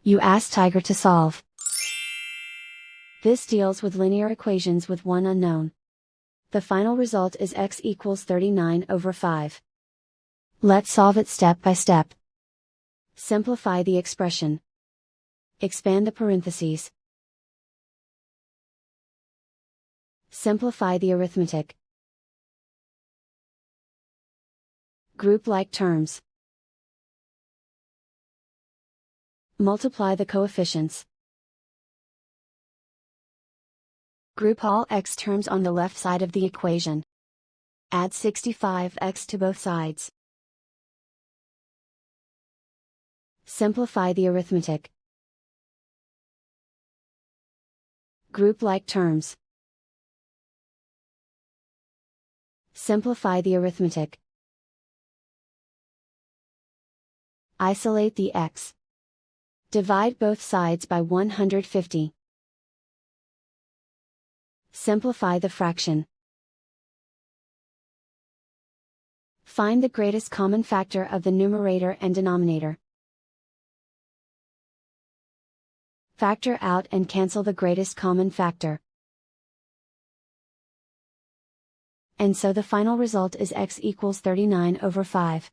You ask Tiger to solve. This deals with linear equations with one unknown. The final result is x equals 39/5. Let's solve it step by step. Simplify the expression. Expand the parentheses. Simplify the arithmetic. Group like terms. Multiply the coefficients. Group all x terms on the left side of the equation. Add 65x to both sides. Simplify the arithmetic. Group like terms. Simplify the arithmetic. Isolate the x. Divide both sides by 150. Simplify the fraction. Find the greatest common factor of the numerator and denominator. Factor out and cancel the greatest common factor. And so the final result is x equals 39/5.